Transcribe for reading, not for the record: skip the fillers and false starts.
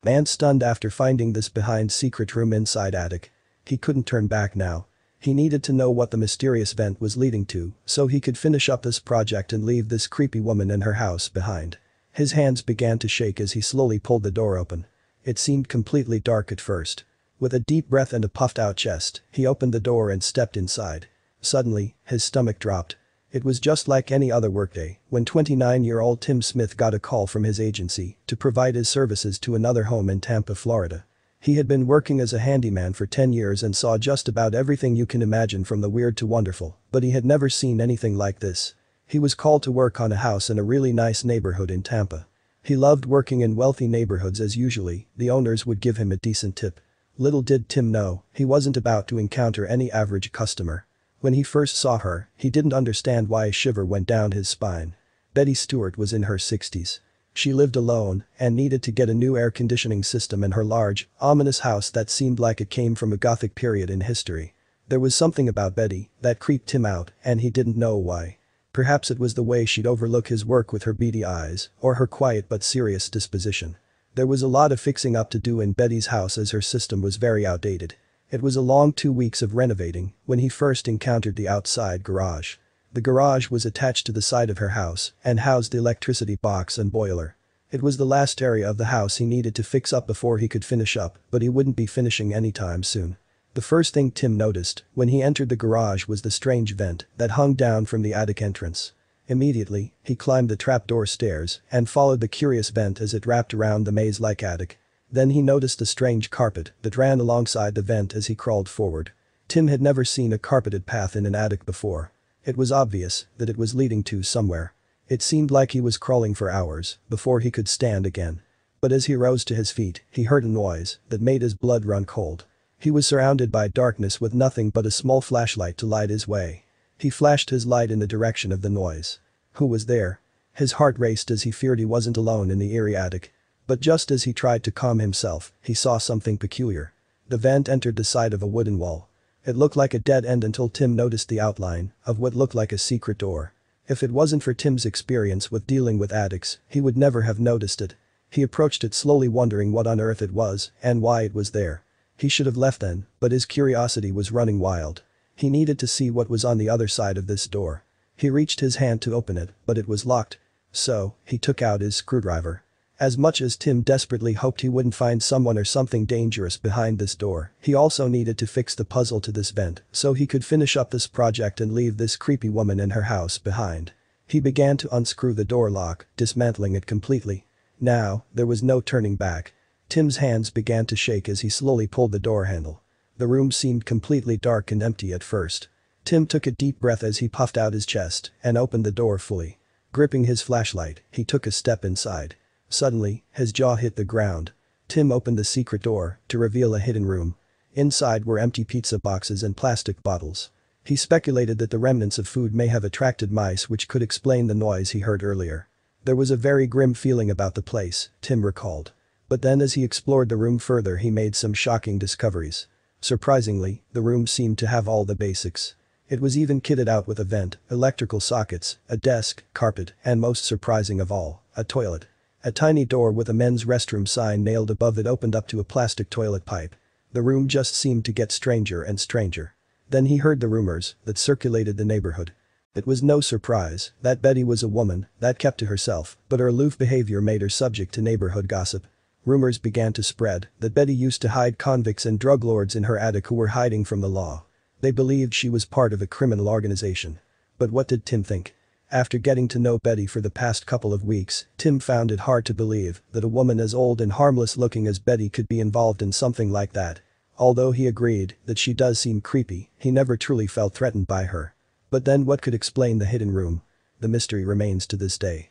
Man stunned after finding this behind secret room inside attic. He couldn't turn back now. He needed to know what the mysterious vent was leading to so he could finish up this project and leave this creepy woman and her house behind. His hands began to shake as he slowly pulled the door open. It seemed completely dark at first. With a deep breath and a puffed-out chest, he opened the door and stepped inside. Suddenly, his stomach dropped. It was just like any other workday when 29-year-old Tim Smith got a call from his agency to provide his services to another home in Tampa, Florida. He had been working as a handyman for 10 years and saw just about everything you can imagine from the weird to wonderful, but he had never seen anything like this. He was called to work on a house in a really nice neighborhood in Tampa. He loved working in wealthy neighborhoods as usually, the owners would give him a decent tip. Little did Tim know, he wasn't about to encounter any average customer. When he first saw her, he didn't understand why a shiver went down his spine. Betty Stewart was in her 60s. She lived alone and needed to get a new air conditioning system in her large, ominous house that seemed like it came from a Gothic period in history. There was something about Betty that creeped him out and he didn't know why. Perhaps it was the way she'd overlook his work with her beady eyes or her quiet but serious disposition. There was a lot of fixing up to do in Betty's house as her system was very outdated. It was a long 2 weeks of renovating when he first encountered the outside garage. The garage was attached to the side of her house and housed the electricity box and boiler. It was the last area of the house he needed to fix up before he could finish up, but he wouldn't be finishing anytime soon. The first thing Tim noticed when he entered the garage was the strange vent that hung down from the attic entrance. Immediately, he climbed the trapdoor stairs and followed the curious vent as it wrapped around the maze-like attic. Then he noticed the strange carpet that ran alongside the vent as he crawled forward. Tim had never seen a carpeted path in an attic before. It was obvious that it was leading to somewhere. It seemed like he was crawling for hours before he could stand again. But as he rose to his feet, he heard a noise that made his blood run cold. He was surrounded by darkness with nothing but a small flashlight to light his way. He flashed his light in the direction of the noise. Who was there? His heart raced as he feared he wasn't alone in the eerie attic. But just as he tried to calm himself, he saw something peculiar. The vent entered the side of a wooden wall. It looked like a dead end until Tim noticed the outline of what looked like a secret door. If it wasn't for Tim's experience with dealing with attics, he would never have noticed it. He approached it slowly, wondering what on earth it was and why it was there. He should have left then, but his curiosity was running wild. He needed to see what was on the other side of this door. He reached his hand to open it, but it was locked. So, he took out his screwdriver. As much as Tim desperately hoped he wouldn't find someone or something dangerous behind this door, he also needed to fix the puzzle to this vent so he could finish up this project and leave this creepy woman in her house behind. He began to unscrew the door lock, dismantling it completely. Now, there was no turning back. Tim's hands began to shake as he slowly pulled the door handle. The room seemed completely dark and empty at first. Tim took a deep breath as he puffed out his chest and opened the door fully. Gripping his flashlight, he took a step inside. Suddenly, his jaw hit the ground. Tim opened the secret door to reveal a hidden room. Inside were empty pizza boxes and plastic bottles. He speculated that the remnants of food may have attracted mice, which could explain the noise he heard earlier. There was a very grim feeling about the place, Tim recalled. But then as he explored the room further, he made some shocking discoveries. Surprisingly, the room seemed to have all the basics. It was even kitted out with a vent, electrical sockets, a desk, carpet, and most surprising of all, a toilet. A tiny door with a men's restroom sign nailed above it opened up to a plastic toilet pipe. The room just seemed to get stranger and stranger. Then he heard the rumors that circulated the neighborhood. It was no surprise that Betty was a woman that kept to herself, but her aloof behavior made her subject to neighborhood gossip. Rumors began to spread that Betty used to hide convicts and drug lords in her attic who were hiding from the law. They believed she was part of a criminal organization. But what did Tim think? After getting to know Betty for the past couple of weeks, Tim found it hard to believe that a woman as old and harmless looking as Betty could be involved in something like that. Although he agreed that she does seem creepy, he never truly felt threatened by her. But then what could explain the hidden room? The mystery remains to this day.